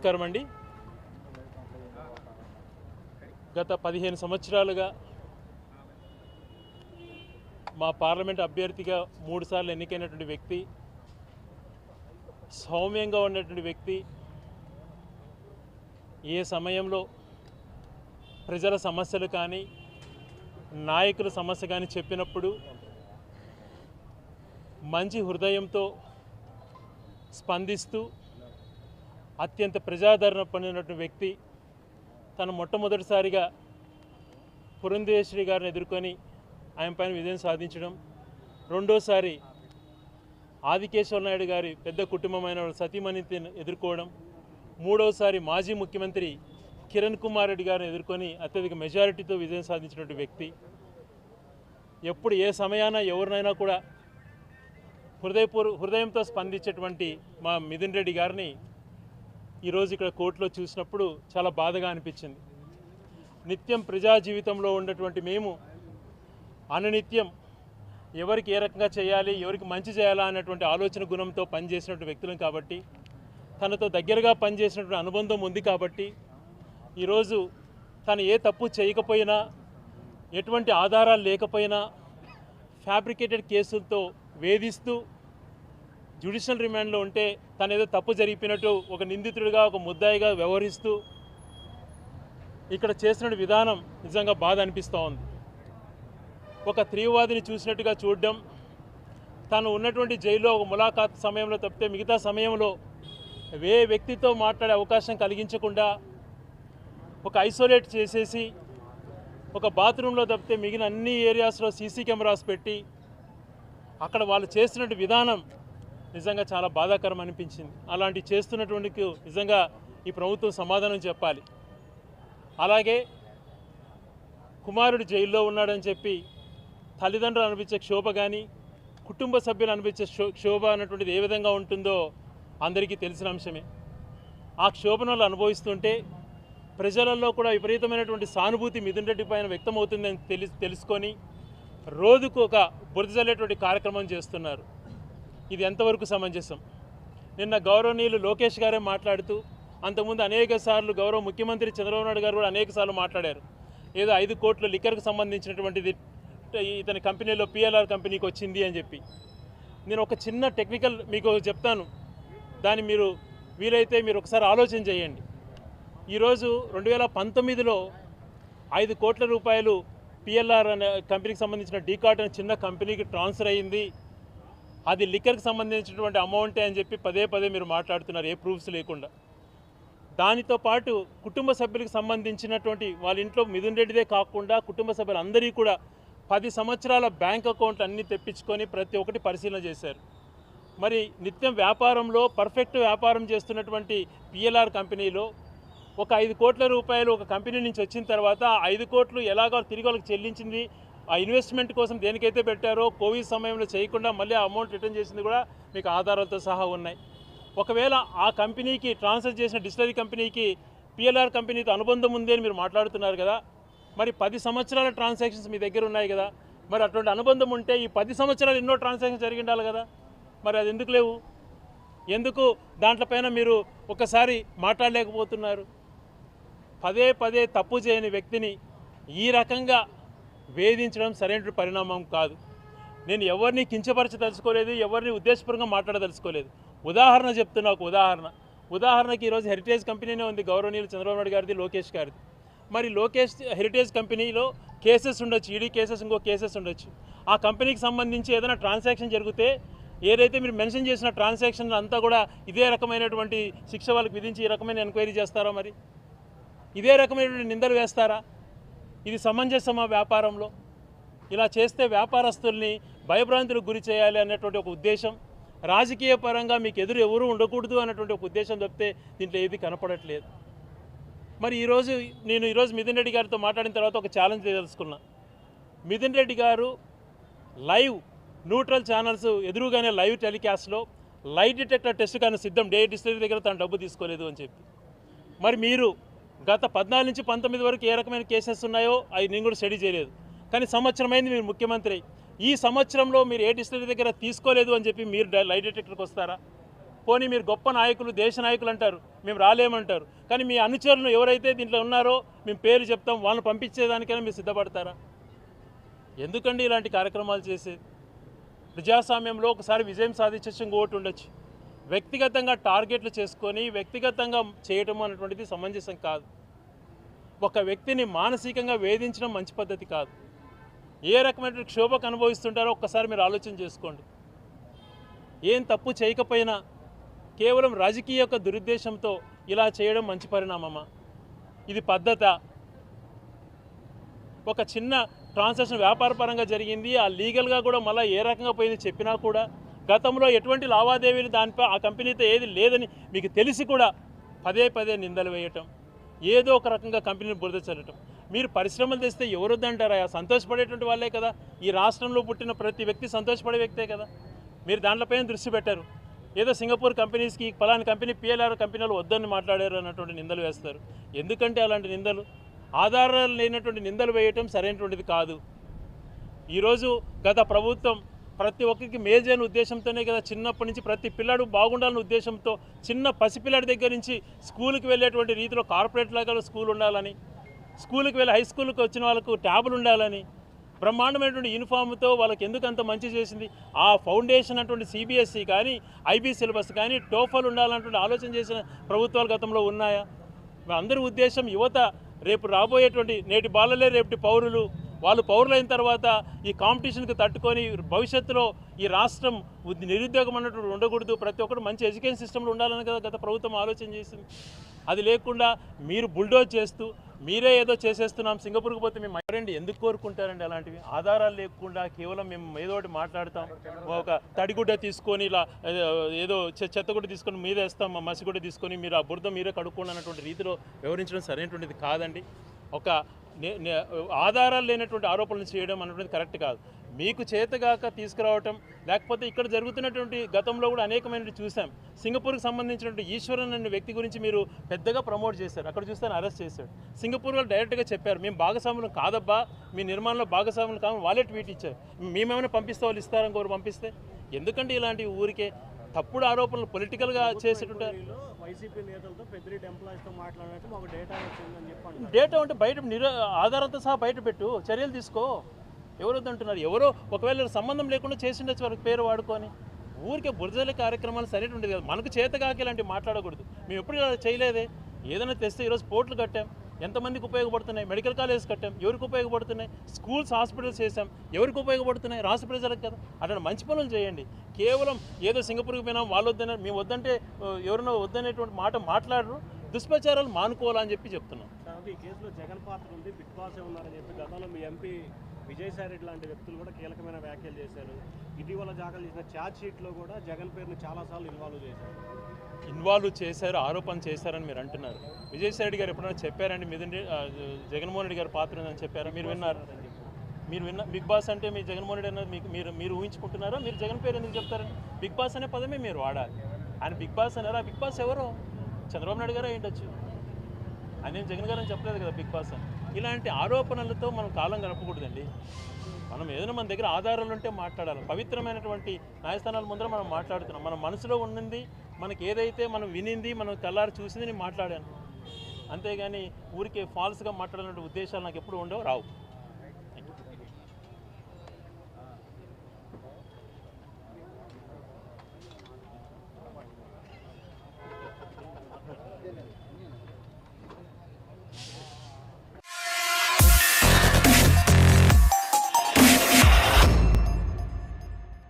నమస్కారం అండి. గత 15 సంవత్సరాలుగా మా పార్లమెంట్ అభ్యర్థిగా 3 సార్లు ఎన్నికైనటువంటి వ్యక్తి, సౌమ్యంగా ఉన్నటువంటి వ్యక్తి, ఏ సమయంలో ప్రజల సమస్యలు కానీ నాయకుల సమస్య కానీ చెప్పినప్పుడు మంచి హృదయంతో స్పందిస్తూ అత్యంత ప్రజాదరణ పొందినటువంటి వ్యక్తి. తను మొట్టమొదటిసారిగా పురంధేశ్వరి గారిని ఎదుర్కొని ఆయన పైన విజయం సాధించడం, రెండోసారి ఆదికేశవ నాయుడు గారి పెద్ద కుటుంబమైన సతీమణిని ఎదుర్కోవడం, మూడోసారి మాజీ ముఖ్యమంత్రి కిరణ్ కుమార్ రెడ్డి గారిని ఎదుర్కొని అత్యధిక మెజారిటీతో విజయం సాధించినటువంటి వ్యక్తి. ఎప్పుడు ఏ సమయాన ఎవరినైనా కూడా హృదయంతో స్పందించేటువంటి మా మిథున్ రెడ్డి గారిని ఈరోజు ఇక్కడ కోర్టులో చూసినప్పుడు చాలా బాధగా అనిపించింది. నిత్యం ప్రజా జీవితంలో ఉన్నటువంటి మేము అనునిత్యం ఎవరికి ఏ రకంగా చేయాలి, ఎవరికి మంచి చేయాలా అన్నటువంటి ఆలోచన గుణంతో పనిచేసినటువంటి వ్యక్తులం కాబట్టి, తనతో దగ్గరగా పనిచేసినటువంటి అనుబంధం ఉంది కాబట్టి, ఈరోజు తను ఏ తప్పు చేయకపోయినా, ఎటువంటి ఆధారాలు లేకపోయినా ఫ్యాబ్రికేటెడ్ కేసులతో వేధిస్తూ జ్యుడిషియల్ రిమాండ్లో ఉంటే తను ఏదో తప్పు జరిగిపోయినట్టు ఒక నిందితుడిగా, ఒక ముద్దాయిగా వ్యవహరిస్తూ ఇక్కడ చేసిన విధానం నిజంగా బాధ అనిపిస్తూ ఉంది. ఒక తీవ్రవాదిని చూసినట్టుగా చూడడం, తను ఉన్నటువంటి జైల్లో ఒక ములాఖాత్ సమయంలో తప్పితే మిగతా సమయంలో ఏ వ్యక్తితో మాట్లాడే అవకాశం కలిగించకుండా ఒక ఐసోలేట్ చేసేసి ఒక బాత్రూంలో తప్పితే మిగిలిన అన్ని ఏరియాస్లో సీసీ కెమెరాస్ పెట్టి అక్కడ వాళ్ళు చేస్తున్నటువంటి విధానం నిజంగా చాలా బాధాకరం అనిపించింది. అలాంటి చేస్తున్నటువంటి నిజంగా ఈ ప్రభుత్వం సమాధానం చెప్పాలి. అలాగే కుమారుడు జైల్లో ఉన్నాడని చెప్పి తల్లిదండ్రులు అనిపించే క్షోభ కానీ, కుటుంబ సభ్యులు అనిపించే క్షోభ అన్నటువంటిది ఏ విధంగా ఉంటుందో అందరికీ తెలిసిన అంశమే. ఆ క్షోభను వాళ్ళు అనుభవిస్తుంటే ప్రజలలో కూడా విపరీతమైనటువంటి సానుభూతి మిథున్ రెడ్డి పైన వ్యక్తమవుతుందని తెలుసుకొని రోజుకు ఒక బురద జల్లేటువంటి కార్యక్రమం చేస్తున్నారు. ఇది ఎంతవరకు సమంజసం? నిన్న గౌరవనీయులు లోకేష్ గారే మాట్లాడుతూ, అంతకుముందు అనేక సార్లు గౌరవ ముఖ్యమంత్రి చంద్రబాబు నాయుడు గారు కూడా అనేక సార్లు మాట్లాడారు. ఏదో 5 కోట్ల లిక్కర్కు సంబంధించినటువంటిది ఇతని కంపెనీలో పిఎల్ఆర్ కంపెనీకి వచ్చింది అని చెప్పి. నేను ఒక చిన్న టెక్నికల్ మీకు చెప్తాను, దాన్ని మీరు వీలైతే మీరు ఒకసారి ఆలోచన చేయండి. ఈరోజు 2019లో 5 కోట్ల రూపాయలు పిఎల్ఆర్ అనే కంపెనీకి సంబంధించిన డీకాట్ అనే చిన్న కంపెనీకి ట్రాన్స్ఫర్ అయ్యింది. అది లిక్కర్కి సంబంధించినటువంటి అమౌంటే అని చెప్పి పదే మీరు మాట్లాడుతున్నారు, ఏ ప్రూఫ్స్ లేకుండా. దానితో పాటు కుటుంబ సభ్యులకు సంబంధించినటువంటి వాళ్ళ ఇంట్లో మిథున్ రెడ్డిదే కాకుండా కుటుంబ సభ్యులందరికీ కూడా 10 సంవత్సరాల బ్యాంక్ అకౌంట్ అన్నీ తెప్పించుకొని ప్రతి ఒక్కటి పరిశీలన చేశారు. మరి నిత్యం వ్యాపారంలో పర్ఫెక్ట్ వ్యాపారం చేస్తున్నటువంటి పిఎల్ఆర్ కంపెనీలో ఒక 5 కోట్ల రూపాయలు ఒక కంపెనీ నుంచి వచ్చిన తర్వాత 5 కోట్లు ఎలాగో తిరిగి వాళ్ళకి చెల్లించింది, ఆ ఇన్వెస్ట్మెంట్ కోసం దేనికైతే పెట్టారో కోవిడ్ సమయంలో చేయకుండా మళ్ళీ ఆ అమౌంట్ రిటర్న్ చేసింది కూడా మీకు ఆధారాలతో సహా ఉన్నాయి. ఒకవేళ ఆ కంపెనీకి ట్రాన్స్ఫర్ చేసిన డిస్టిలరీ కంపెనీకి పిఎల్ఆర్ కంపెనీతో అనుబంధం ఉంది అని మీరు మాట్లాడుతున్నారు కదా, మరి 10 సంవత్సరాల ట్రాన్సాక్షన్స్ మీ దగ్గర ఉన్నాయి కదా, మరి అటువంటి అనుబంధం ఉంటే ఈ 10 సంవత్సరాలు ఎన్నో ట్రాన్సాక్షన్స్ జరిగి ఉండాలి కదా, మరి అది ఎందుకు లేవు? ఎందుకు దాంట్లపైన మీరు ఒకసారి మాట్లాడలేకపోతున్నారు? పదే తప్పు చేయని వ్యక్తిని ఈ రకంగా వేధించడం సరైన పరిణామం కాదు. నేను ఎవరిని కించపరచదలుచుకోలేదు, ఎవరిని ఉద్దేశపూర్వకంగా మాట్లాడదలుచుకోలేదు. ఉదాహరణ చెప్తున్నా, ఒక ఉదాహరణకి ఈరోజు హెరిటేజ్ కంపెనీనే ఉంది, గౌరవనీయులు చంద్రబాబు నాయుడు గారిది, లోకేష్ గారిది. మరి హెరిటేజ్ కంపెనీలో కేసెస్ ఉండొచ్చు, ఈడీ కేసెస్, ఇంకో కేసెస్ ఉండొచ్చు. ఆ కంపెనీకి సంబంధించి ఏదైనా ట్రాన్సాక్షన్ జరిగితే ఏదైతే మీరు మెన్షన్ చేసిన ట్రాన్సాక్షన్ అంతా కూడా ఇదే రకమైనటువంటి శిక్ష వాళ్ళకి విధించి ఈ రకమైన ఎంక్వైరీ చేస్తారా? మరి ఇదే రకమైనటువంటి నిందలు వేస్తారా? ఇది సమంజసమా? వ్యాపారంలో ఇలా చేస్తే వ్యాపారస్తుల్ని భయభ్రాంతులకు గురి చేయాలి అన్నటువంటి ఒక ఉద్దేశం, రాజకీయ పరంగా మీకు ఎదురు ఎవరు ఉండకూడదు అన్నటువంటి ఒక ఉద్దేశం తప్పితే దీంట్లో ఏది కనపడట్లేదు. మరి నేను ఈరోజు మిథున్ రెడ్డి గారితో మాట్లాడిన తర్వాత ఒక ఛాలెంజ్ తెలుసుకున్నా. మిథున్ రెడ్డి గారు లైవ్ న్యూట్రల్ ఛానల్స్ ఎదురుగానే లైవ్ టెలికాస్ట్లో లై డిటెక్టర్ టెస్ట్ కానీ సిద్ధం, డే డిస్టిలరీ దగ్గర తను డబ్బు తీసుకోలేదు అని చెప్పి. మరి మీరు గత 14 నుంచి 19 వరకు ఏ రకమైన కేసెస్ ఉన్నాయో అవి నేను కూడా స్టడీ చేయలేదు. కానీ సంవత్సరమైంది మీరు ముఖ్యమంత్రి. ఈ సంవత్సరంలో మీరు ఏ డిస్టిలరీ దగ్గర తీసుకోలేదు అని చెప్పి మీరు లై డిటెక్టర్కి వస్తారా? పోనీ మీరు గొప్ప నాయకులు, దేశ నాయకులు అంటారు, మేము రాలేమంటారు. కానీ మీ అనుచరులు ఎవరైతే దీంట్లో ఉన్నారో మేము పేరు చెప్తాం, వాళ్ళని పంపించేదానికైనా మీరు సిద్ధపడతారా? ఎందుకండి ఇలాంటి కార్యక్రమాలు చేసేది? ప్రజాస్వామ్యంలో ఒకసారి విజయం సాధించచ్చు, ఇంకోటి ఉండొచ్చు. వ్యక్తిగతంగా టార్గెట్లు చేసుకొని వ్యక్తిగతంగా చేయటం అనేటువంటిది సమంజసం కాదు. ఒక వ్యక్తిని మానసికంగా వేధించడం మంచి పద్ధతి కాదు. ఏ రకమైన క్షోభకు అనుభవిస్తుంటారో ఒక్కసారి మీరు ఆలోచన చేసుకోండి. ఏం తప్పు చేయకపోయినా కేవలం రాజకీయ యొక్క దురుద్దేశంతో ఇలా చేయడం మంచి పరిణామమా? ఇది పద్ధత? ఒక చిన్న ట్రాన్సాక్షన్ వ్యాపారపరంగా జరిగింది, ఆ లీగల్గా కూడా మళ్ళీ ఏ రకంగా పోయింది చెప్పినా కూడా గతంలో ఎటువంటి లావాదేవీలు దానిపై ఆ కంపెనీతో ఏది లేదని మీకు తెలిసి కూడా పదే పదే నిందలు వేయటం, ఏదో ఒక రకంగా కంపెనీని బురద చల్లటం. మీరు పరిశ్రమలు తెస్తే ఎవరొద్దంటారా? సంతోషపడేటువంటి వాళ్ళే కదా. ఈ రాష్ట్రంలో పుట్టిన ప్రతి వ్యక్తి సంతోషపడే వ్యక్తే కదా. మీరు దాంట్లోపైన దృష్టి పెట్టారు. ఏదో సింగపూర్ కంపెనీస్కి పలానా కంపెనీ PLR కంపెనీలు వద్దని మాట్లాడారు అన్నటువంటి నిందలు వేస్తారు. ఎందుకంటే అలాంటి నిందలు, ఆధారాలు లేనటువంటి నిందలు వేయటం సరైనటువంటిది కాదు. ఈరోజు గత ప్రభుత్వం ప్రతి ఒక్కరికి మేజైన ఉద్దేశంతోనే కదా చిన్నప్పటి నుంచి ప్రతి పిల్లాడు బాగుండాలనే ఉద్దేశంతో చిన్న పసిపిల్లాడి దగ్గర నుంచి స్కూల్కి వెళ్ళేటువంటి రీతిలో కార్పొరేట్ లాగా స్కూల్ ఉండాలని, స్కూల్కి వెళ్ళి హై స్కూల్కి వచ్చిన వాళ్ళకు ట్యాబులు ఉండాలని, బ్రహ్మాండమైనటువంటి యూనిఫామ్తో వాళ్ళకి ఎందుకు అంత మంచి చేసింది. ఆ ఫౌండేషన్ అటువంటి CBSE కానీ, IB సిలబస్ కానీ, టోఫల్ ఉండాలన్నటువంటి ఆలోచన చేసిన ప్రభుత్వాలు గతంలో ఉన్నాయా? అందరి ఉద్దేశం యువత రేపు రాబోయేటువంటి నేటి బాలలే రేపటి పౌరులు. వాళ్ళు పౌరులైన తర్వాత ఈ కాంపిటీషన్కి తట్టుకొని భవిష్యత్తులో ఈ రాష్ట్రం నిరుద్యోగం అన్నటువంటి ఉండకూడదు, ప్రతి ఒక్కరు మంచి ఎడ్యుకేషన్ సిస్టంలో ఉండాలని కదా గత ప్రభుత్వం ఆలోచన చేసింది. అది లేకుండా మీరు బుల్డోజ్ చేస్తూ మీరే ఏదో చేసేస్తున్నాం, సింగపూర్కి పోతే మేము ఎవరండి ఎందుకు కోరుకుంటారండి అలాంటివి? ఆధారాలు లేకుండా కేవలం మేము ఏదో ఒకటి మాట్లాడతాం, ఒక తడిగుడ్డ తీసుకొని ఇలా ఏదో చెత్తగుడ్డ తీసుకొని మీద వేస్తాం, మసిగుడ్డ తీసుకొని మీరు ఆ బురద మీరే కడుక్కోండి అన్నటువంటి రీతిలో వివరించడం సరైనటువంటిది కాదండి. ఒక ఆధారాలు లేనటువంటి ఆరోపణలు చేయడం అన్నటువంటి కరెక్ట్ కాదు. మీకు చేతగాక తీసుకురావటం, లేకపోతే ఇక్కడ జరుగుతున్నటువంటి గతంలో కూడా అనేకమైనవి చూసాం. సింగపూర్కి సంబంధించినటువంటి ఈశ్వరన్ అనే వ్యక్తి గురించి మీరు పెద్దగా ప్రమోట్ చేశారు, అక్కడ చూస్తే అరెస్ట్ చేశాడు. సింగపూర్ వాళ్ళు డైరెక్ట్గా చెప్పారు, మేము భాగస్వాములు కాదబ్బా, మీ నిర్మాణంలో భాగస్వాములు కాదు, వాళ్ళే ట్వీట్ ఇచ్చారు. మేమేమైనా పంపిస్తే వాళ్ళు ఇస్తారని కోరు పంపిస్తే ఎందుకంటే ఇలాంటి ఊరికే తప్పుడు ఆరోపణలు పొలిటికల్గా చేసేటుంటారు. వైసీపీ నేతలతో పెద్దిరెడ్డి ఎంప్లాయీస్తో మాట్లాడినట్టు మాకు డేటా వచ్చిందని చెప్పండి. డేటా ఉంటే బయట ఆధారంతో సహా బయట పెట్టు, చర్యలు తీసుకో. ఎవరు వద్దంటున్నారు? ఎవరో ఒకవేళ సంబంధం లేకుండా చేసిండొచ్చు వాళ్ళకి పేరు వాడుకొని. ఊరికే బురదలే కార్యక్రమాలు సరైనటువంటిది కాదు. మనకు చేతగాకి ఇలాంటివి మాట్లాడకూడదు. మేము ఎప్పుడు ఇలా చేయలేదే. ఏదైనా తెస్తే ఈరోజు పోర్టులు కట్టాం, ఎంతమందికి ఉపయోగపడుతున్నాయి? మెడికల్ కాలేజ్ కట్టాం, ఎవరికి ఉపయోగపడుతున్నాయి? స్కూల్స్, హాస్పిటల్స్ చేసాం, ఎవరికి ఉపయోగపడుతున్నాయి? రాష్ట్ర ప్రజలకు కదా. అట్లా మంచి పనులు చేయండి. కేవలం ఏదో సింగపూర్కి పోయినాం, వాళ్ళు వద్దన్నారు, మేము వద్దంటే ఎవరినో వద్దనేటువంటి మాట మాట్లాడరు. దుష్ప్రచారాలు మానుకోవాలని చెప్పి చెప్తున్నాం. ఈ కేసులో జగన్ పాత్ర ఉంది, బిగ్ బాస్ ఉన్నారని చెప్పి గతంలో మీ MP విజయసాయి రెడ్డి లాంటి వ్యక్తులు కూడా కీలకమైన వ్యాఖ్యలు చేశారు. ఇటీవల దాఖలు చేసిన ఛార్జ్ షీట్లో కూడా జగన్ పేరుని చాలాసార్లు ఇన్వాల్వ్ చేశారు, ఆరోపణ చేశారని మీరు అంటున్నారు. విజయసాయి రెడ్డి గారు ఎప్పుడైనా చెప్పారండి మీదండి జగన్మోహన్ రెడ్డి గారి పాత్ర ఉందని చెప్పారా? మీరు విన్నారు? బిగ్ బాస్ అంటే మీ జగన్మోహన్ రెడ్డి అన్నది మీరు ఊహించుకుంటున్నారా? మీరు జగన్ పేరు ఎందుకు చెప్తారని? బిగ్ బాస్ అనే పదమే మీరు వాడాలి. ఆయన బిగ్ బాస్ అన్నారా? బిగ్ బాస్ ఎవరో చంద్రబాబు నాయుడు గారు ఏంటొచ్చు, ఆయన జగన్ గారు అని చెప్పలేదు కదా బిగ్ బాస్ అని. ఇలాంటి ఆరోపణలతో మనం కాలం గడపకూడదండి. మనం ఏదైనా మన దగ్గర ఆధారాలు ఉంటే మాట్లాడాలి. పవిత్రమైనటువంటి న్యాయస్థానాల ముందర మనం మాట్లాడుతున్నాం. మన మనసులో ఉన్నది, మనకి ఏదైతే మనం వినింది, మనం కళ్ళారు చూసింది నేను మాట్లాడాను. అంతేగాని ఊరికే ఫాల్స్గా మాట్లాడాలనే ఉద్దేశాలు నాకు ఎప్పుడు ఉండవు, రావు.